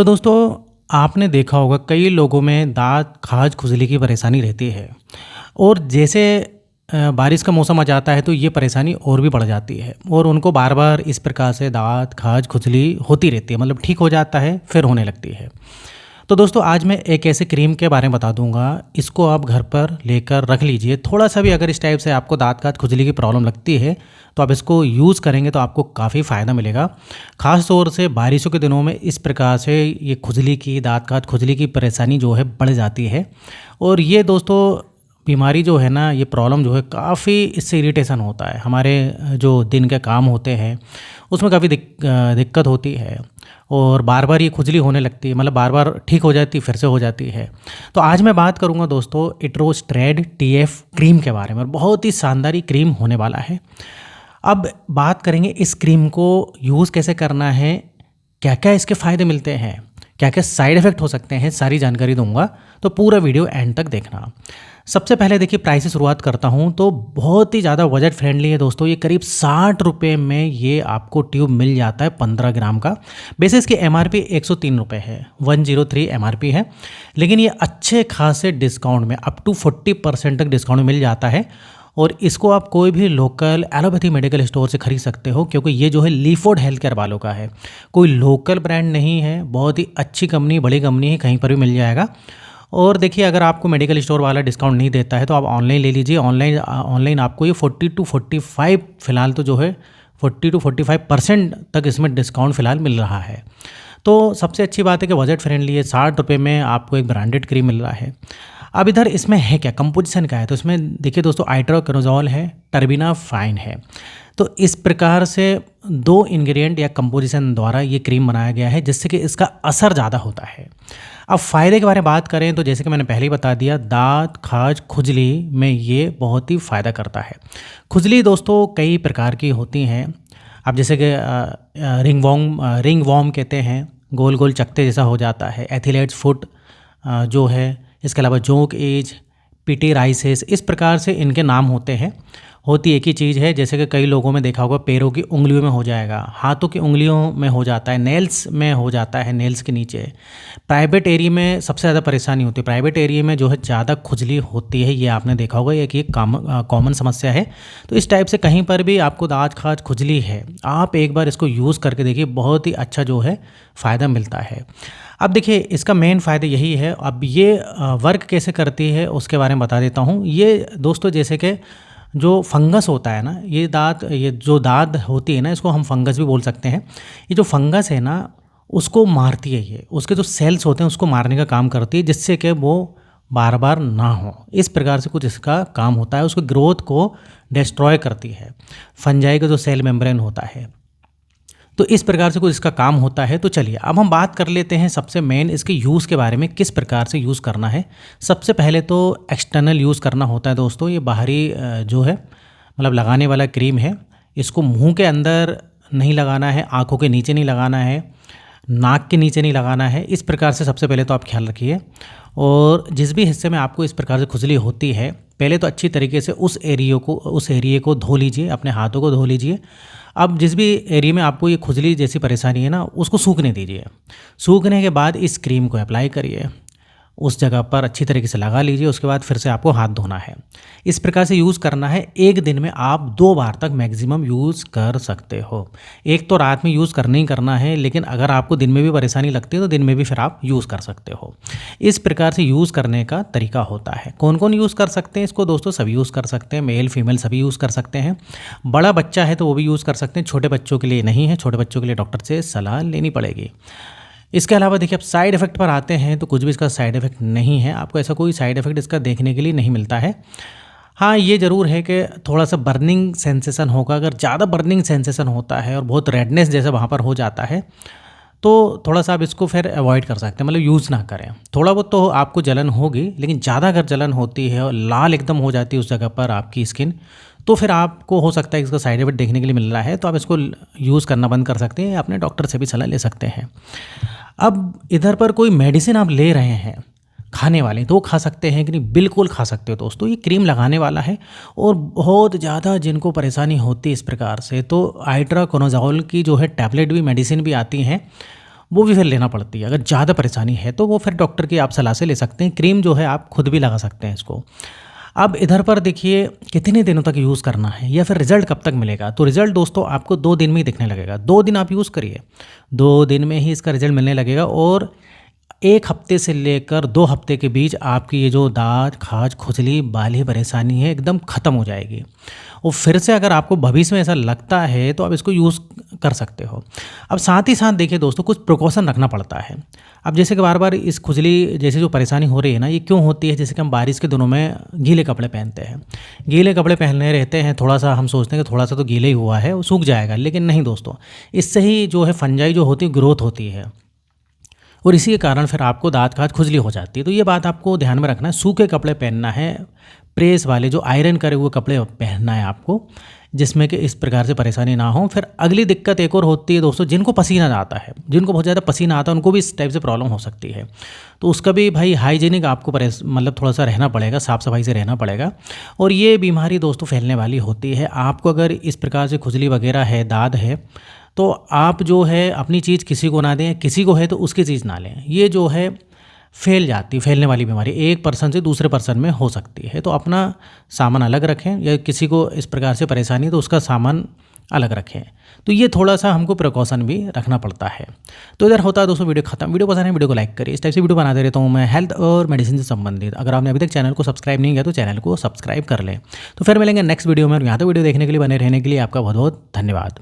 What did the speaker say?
तो दोस्तों, आपने देखा होगा कई लोगों में दाँत, खाज, खुजली की परेशानी रहती है और जैसे बारिश का मौसम आ जाता है तो ये परेशानी और भी बढ़ जाती है और उनको बार-बार इस प्रकार से दाँत, खाज, खुजली होती रहती है, मतलब ठीक हो जाता है फिर होने लगती है। तो दोस्तों, आज मैं एक ऐसे क्रीम के बारे में बता दूंगा। इसको आप घर पर लेकर रख लीजिए। थोड़ा सा भी अगर इस टाइप से आपको दाँत खाज खुजली की प्रॉब्लम लगती है तो आप इसको यूज़ करेंगे तो आपको काफ़ी फ़ायदा मिलेगा। ख़ास तौर से बारिशों के दिनों में इस प्रकार से ये खुजली की, दाँत खाज खुजली की परेशानी जो है बढ़ जाती है। और ये दोस्तों बीमारी जो है ना, ये प्रॉब्लम जो है काफ़ी, इससे इरिटेशन होता है। हमारे जो दिन के काम होते हैं उसमें काफ़ी दिक्कत होती है और बार-बार ये खुजली होने लगती है, मतलब बार-बार ठीक हो जाती फिर से हो जाती है। तो आज मैं बात करूँगा दोस्तों इट्रोस्ट्रेड टीएफ क्रीम के बारे में और बहुत ही शानदार ये क्रीम होने वाला है। अब बात करेंगे इस क्रीम को यूज़ कैसे करना है, क्या-क्या इसके फ़ायदे मिलते हैं, क्या-क्या साइड इफ़ेक्ट हो सकते हैं, सारी जानकारी दूँगा, तो पूरा वीडियो एंड तक देखना। सबसे पहले देखिए, प्राइस से शुरुआत करता हूँ तो बहुत ही ज़्यादा बजट फ्रेंडली है दोस्तों। ये करीब 60 रुपये में ये आपको ट्यूब मिल जाता है 15 ग्राम का। वैसे इसकी एमआरपी 103 रुपये है, 103 एमआरपी है, लेकिन ये अच्छे खासे डिस्काउंट में अप टू 40% तक डिस्काउंट मिल जाता है। और इसको आप कोई भी लोकल एलोपैथी मेडिकल स्टोर से खरीद सकते हो, क्योंकि ये जो है लीफोर्ड हेल्थ केयर वालों का है, कोई लोकल ब्रांड नहीं है। बहुत ही अच्छी कंपनी, बड़ी कंपनी है, कहीं पर भी मिल जाएगा। और देखिए, अगर आपको मेडिकल स्टोर वाला डिस्काउंट नहीं देता है तो आप ऑनलाइन ले लीजिए। ऑनलाइन आपको ये 40 टू 45 फ़िलहाल तो जो है 40 टू 45% तक इसमें डिस्काउंट फ़िलहाल मिल रहा है। तो सबसे अच्छी बात है कि बजट फ्रेंडली है, 60 रुपये में आपको एक ब्रांडेड क्रीम मिल रहा है। अब इधर इसमें है क्या, कंपोजिशन क्या है, तो इसमें देखिए दोस्तों, आइट्रोकेनोजोल है, टर्बिनाफाइन है। तो इस प्रकार से दो इंग्रेडिएंट या कंपोजिशन द्वारा ये क्रीम बनाया गया है, जिससे कि इसका असर ज़्यादा होता है। अब फ़ायदे के बारे में बात करें तो जैसे कि मैंने पहले ही बता दिया, दाँत, खाज, खुजली में ये बहुत ही फ़ायदा करता है। खुजली दोस्तों कई प्रकार की होती हैं। अब जैसे कि रिंग वॉर्म कहते हैं, गोल गोल चकत्ते जैसा हो जाता है। एथलीट्स फुट जो है, इसके अलावा जोंक एज, पिटीराइसिस, इस प्रकार से इनके नाम होते हैं। होती एक ही चीज़ है, जैसे कि कई लोगों में देखा होगा पैरों की उंगलियों में हो जाएगा, हाथों की उंगलियों में हो जाता है, नेल्स में हो जाता है, नेल्स के नीचे। प्राइवेट एरिया में सबसे ज़्यादा परेशानी होती है, प्राइवेट एरिया में जो है ज़्यादा खुजली होती है, ये आपने देखा होगा, ये कॉमन समस्या है। तो इस टाइप से कहीं पर भी आपको दाँत खाज खुजली है, आप एक बार इसको यूज़ करके देखिए, बहुत ही अच्छा जो है फ़ायदा मिलता है। अब देखिए, इसका मेन फ़ायदा यही है। अब ये वर्क कैसे करती है उसके बारे में बता देता हूँ। ये दोस्तों जैसे कि जो फंगस होता है ना, ये जो दाद होती है ना, इसको हम फंगस भी बोल सकते हैं। ये जो फंगस है ना, उसको मारती है ये, उसके जो सेल्स होते हैं उसको मारने का काम करती है, जिससे कि वो बार बार ना हो। इस प्रकार से कुछ इसका काम होता है, उसकी ग्रोथ को डिस्ट्रॉय करती है। फंजाई का जो सेल मेम्ब्रेन होता है, तो इस प्रकार से कुछ इसका काम होता है। तो चलिए अब हम बात कर लेते हैं सबसे मेन इसके यूज़ के बारे में, किस प्रकार से यूज़ करना है। सबसे पहले तो एक्सटर्नल यूज़ करना होता है दोस्तों। ये बाहरी जो है, मतलब लगाने वाला क्रीम है। इसको मुंह के अंदर नहीं लगाना है, आँखों के नीचे नहीं लगाना है, नाक के नीचे नहीं लगाना है। इस प्रकार से सबसे पहले तो आप ख्याल रखिए। और जिस भी हिस्से में आपको इस प्रकार से खुजली होती है, पहले तो अच्छी तरीके से उस एरिए को धो लीजिए, अपने हाथों को धो लीजिए। अब जिस भी एरिया में आपको ये खुजली जैसी परेशानी है ना, उसको सूखने दीजिए। सूखने के बाद इस क्रीम को अप्लाई करिए, उस जगह पर अच्छी तरीके से लगा लीजिए। उसके बाद फिर से आपको हाथ धोना है। इस प्रकार से यूज़ करना है। एक दिन में आप 2 बार तक मैक्सिमम यूज़ कर सकते हो। एक तो रात में यूज़ करना ही करना है, लेकिन अगर आपको दिन में भी परेशानी लगती है तो दिन में भी फिर आप यूज़ कर सकते हो। इस प्रकार से यूज़ करने का तरीका होता है। कौन कौन यूज़ कर सकते हैं इसको दोस्तों? सभी यूज़ कर सकते हैं, मेल फीमेल सभी यूज़ कर सकते हैं। बड़ा बच्चा है तो वो भी यूज़ कर सकते हैं, छोटे बच्चों के लिए नहीं है, छोटे बच्चों के लिए डॉक्टर से सलाह लेनी पड़ेगी। इसके अलावा देखिए, अब साइड इफ़ेक्ट पर आते हैं तो कुछ भी इसका साइड इफ़ेक्ट नहीं है। आपको ऐसा कोई साइड इफ़ेक्ट इसका देखने के लिए नहीं मिलता है। हाँ, ये ज़रूर है कि थोड़ा-सा बर्निंग सेंसेशन होगा। अगर ज़्यादा बर्निंग सेंसेशन होता है और बहुत रेडनेस जैसा वहाँ पर हो जाता है, तो थोड़ा-सा आप इसको फिर अवॉइड कर सकते हैं, मतलब यूज़ ना करें। थोड़ा बहुत तो आपको जलन होगी, लेकिन ज़्यादा अगर जलन होती है और लाल एकदम हो जाती है उस जगह पर आपकी स्किन, तो फिर आपको हो सकता है इसका साइड इफ़ेक्ट देखने के लिए मिल रहा है, तो आप इसको यूज़ करना बंद कर सकते हैं या अपने डॉक्टर से भी सलाह ले सकते हैं। अब इधर पर कोई मेडिसिन आप ले रहे हैं खाने वाले, तो वो खा सकते हैं कि नहीं? बिल्कुल खा सकते हो दोस्तों। ये क्रीम लगाने वाला है और बहुत ज़्यादा जिनको परेशानी होती है इस प्रकार से, तो आइट्राकोनोजोल की जो है टैबलेट भी, मेडिसिन भी आती हैं, वो भी फिर लेना पड़ती है। अगर ज़्यादा परेशानी है तो वो फिर डॉक्टर की आप सलाह से ले सकते हैं। क्रीम जो है आप खुद भी लगा सकते हैं इसको। अब इधर पर देखिए कितने दिनों तक यूज़ करना है या फिर रिज़ल्ट कब तक मिलेगा? तो रिज़ल्ट दोस्तों आपको 2 दिन में ही दिखने लगेगा। 2 दिन आप यूज़ करिए, 2 दिन में ही इसका रिज़ल्ट मिलने लगेगा और 1 हफ्ते से लेकर 2 हफ्ते के बीच आपकी ये जो दाँत, खाज, खुजली वाली परेशानी है एकदम ख़त्म हो जाएगी। और फिर से अगर आपको भविष्य में ऐसा लगता है तो आप इसको यूज़ कर सकते हो। अब साथ ही साथ देखिए दोस्तों कुछ प्रिकॉशन रखना पड़ता है। अब जैसे कि बार-बार इस खुजली जैसी जो परेशानी हो रही है ना, ये क्यों होती है? जैसे कि हम बारिश के दिनों में गीले कपड़े पहनते हैं। गीले कपड़े पहने रहते हैं, थोड़ा-सा हम सोचते हैं कि थोड़ा-सा तो गीला ही हुआ है, वो सूख जाएगा, लेकिन नहीं दोस्तों, इससे ही जो है फंजाई जो होती है ग्रोथ होती है। और इसी के कारण फिर आपको दाँत खाज खुजली हो जाती है। तो ये बात आपको ध्यान में रखना है, सूखे कपड़े पहनना है, प्रेस वाले जो आयरन करे हुए कपड़े पहनना है आपको, जिसमें कि इस प्रकार से परेशानी ना हो। फिर अगली दिक्कत एक और होती है दोस्तों, जिनको पसीना आता है, जिनको बहुत ज़्यादा पसीना आता है उनको भी इस टाइप से प्रॉब्लम हो सकती है। तो उसका भी भाई हाइजीनिक आपको मतलब थोड़ा-सा रहना पड़ेगा, साफ़-सफाई से रहना पड़ेगा। और ये बीमारी दोस्तों फैलने वाली होती है। आपको अगर इस प्रकार से खुजली वगैरह है, दाद है, तो आप जो है अपनी चीज़ किसी को ना दें, किसी को है तो उसकी चीज़ ना लें। ये जो है फैलने वाली बीमारी एक पर्सन से दूसरे पर्सन में हो सकती है। तो अपना सामान अलग रखें, या किसी को इस प्रकार से परेशानी है तो उसका सामान अलग रखें। तो ये थोड़ा-सा हमको प्रिकॉशन भी रखना पड़ता है। तो इधर होता है दोस्तों वीडियो खत्म। वीडियो पसंद है वीडियो को लाइक करिए। इस टाइप से वीडियो बनाते रहता हूँ मैं हेल्थ और मेडिसिन से संबंधित। अगर आपने अभी तक चैनल को सब्सक्राइब नहीं किया तो चैनल को सब्सक्राइब कर लें। तो फिर मिलेंगे नेक्स्ट वीडियो में। और यहाँ तक वीडियो देखने के लिए, बने रहने के लिए आपका बहुत-बहुत धन्यवाद।